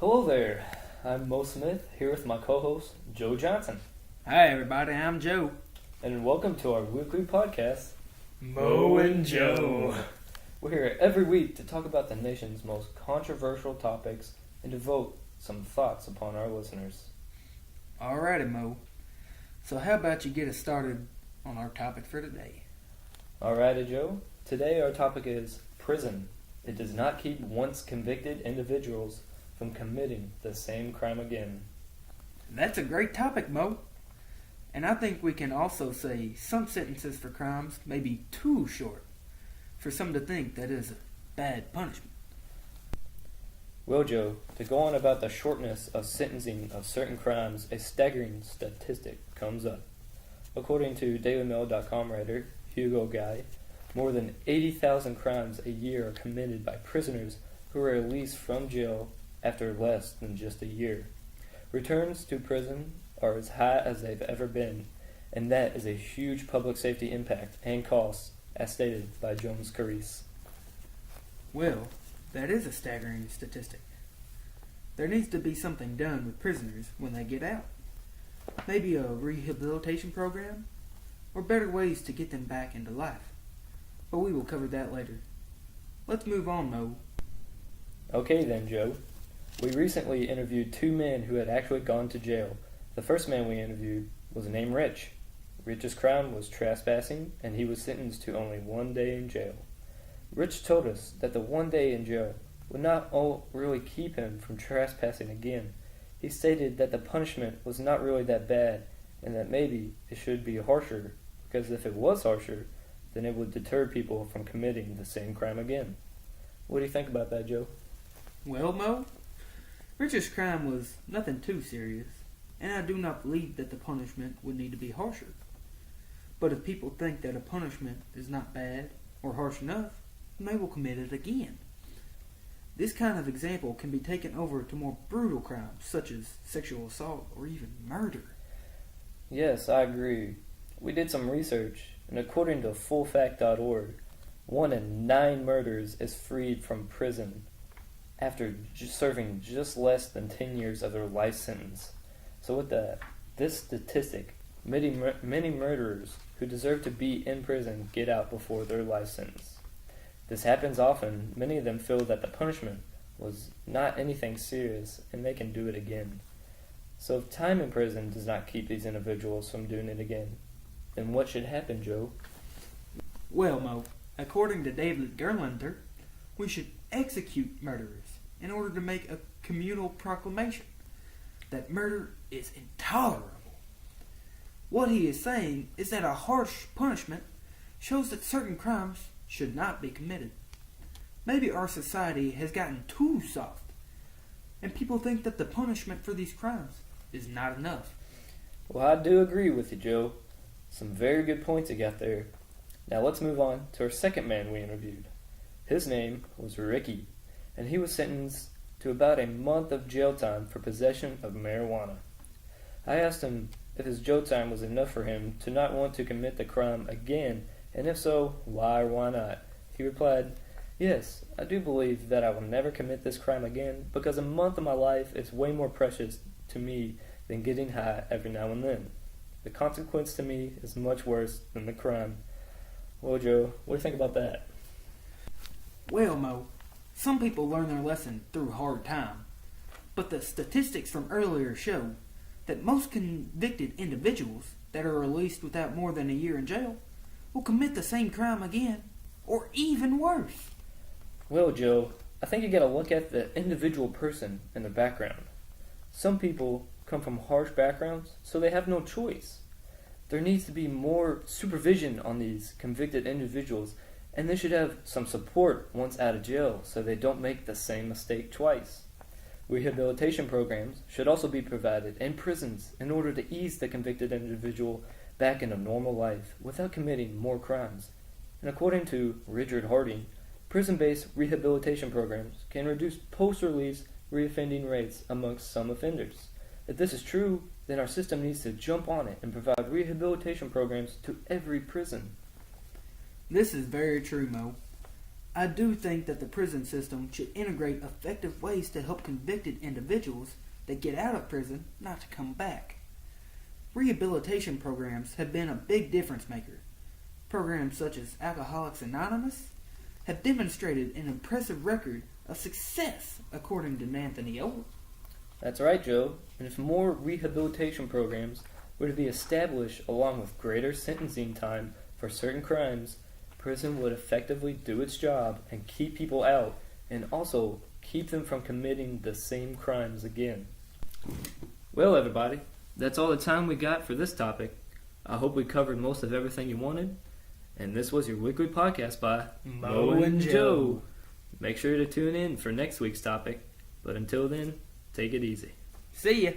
Hello there, I'm Mo Smith, here with my co-host, Joe Johnson. Hi everybody, I'm Joe. And welcome to our weekly podcast, Mo and Joe. We're here every week to talk about the nation's most controversial topics and devote some thoughts upon our listeners. Alrighty, Mo. So how about you get us started on our topic for today? Alrighty, Joe. Today our topic is prison. It does not keep once convicted individuals from committing the same crime again. That's a great topic, Mo. And I think we can also say some sentences for crimes may be too short for some to think that is a bad punishment. Well, Joe, to go on about the shortness of sentencing of certain crimes, a staggering statistic comes up. According to DailyMail.com writer Hugo Guy, more than 80,000 crimes a year are committed by prisoners who are released from jail after less than just a year. Returns to prison are as high as they've ever been, and that is a huge public safety impact and cost, as stated by Jones Carice. Well, that is a staggering statistic. There needs to be something done with prisoners when they get out. Maybe a rehabilitation program, or better ways to get them back into life. But we will cover that later. Let's move on, Mo. Okay then, Joe. We recently interviewed two men who had actually gone to jail. The first man we interviewed was named Rich. Rich's crime was trespassing, and he was sentenced to only 1 day in jail. Rich told us that the 1 day in jail would not really keep him from trespassing again. He stated that the punishment was not really that bad, and that maybe it should be harsher, because if it was harsher, then it would deter people from committing the same crime again. What do you think about that, Joe? Well, Mo, Rich's crime was nothing too serious, and I do not believe that the punishment would need to be harsher. But if people think that a punishment is not bad or harsh enough, then they will commit it again. This kind of example can be taken over to more brutal crimes such as sexual assault or even murder. Yes, I agree. We did some research, and according to fullfact.org, 1 in 9 murderers is freed from prison after serving just less than 10 years of their life sentence. So with this statistic, many murderers who deserve to be in prison get out before their life sentence. This happens often. Many of them feel that the punishment was not anything serious and they can do it again. So if time in prison does not keep these individuals from doing it again, then what should happen, Joe? Well, Mo, according to David Gerlander, we should execute murderers in order to make a communal proclamation that murder is intolerable. What he is saying is that a harsh punishment shows that certain crimes should not be committed. Maybe our society has gotten too soft, and people think that the punishment for these crimes is not enough. Well, I do agree with you, Joe. Some very good points you got there. Now let's move on to our second man we interviewed. His name was Ricky, and he was sentenced to about a month of jail time for possession of marijuana. I asked him if his jail time was enough for him to not want to commit the crime again, and if so, why or why not. He replied, "Yes, I do believe that I will never commit this crime again because a month of my life is way more precious to me than getting high every now and then. The consequence to me is much worse than the crime." Well, Joe, what do you think about that? Well, Mo, some people learn their lesson through hard time, but the statistics from earlier show that most convicted individuals that are released without more than a year in jail will commit the same crime again, or even worse. Well, Joe, I think you gotta look at the individual person and their background. Some people come from harsh backgrounds, so they have no choice. There needs to be more supervision on these convicted individuals, and they should have some support once out of jail so they don't make the same mistake twice. Rehabilitation programs should also be provided in prisons in order to ease the convicted individual back into normal life without committing more crimes. And according to Richard Harding, prison-based rehabilitation programs can reduce post-release reoffending rates amongst some offenders. If this is true, then our system needs to jump on it and provide rehabilitation programs to every prison. This is very true, Mo. I do think that the prison system should integrate effective ways to help convicted individuals that get out of prison not to come back. Rehabilitation programs have been a big difference maker. Programs such as Alcoholics Anonymous have demonstrated an impressive record of success, according to Anthony O. That's right, Joe. And if more rehabilitation programs were to be established along with greater sentencing time for certain crimes, prison would effectively do its job and keep people out, and also keep them from committing the same crimes again. Well, everybody, that's all the time we got for this topic. I hope we covered most of everything you wanted. And this was your weekly podcast by Mo and Joe. Make sure to tune in for next week's topic. But until then, take it easy. See ya.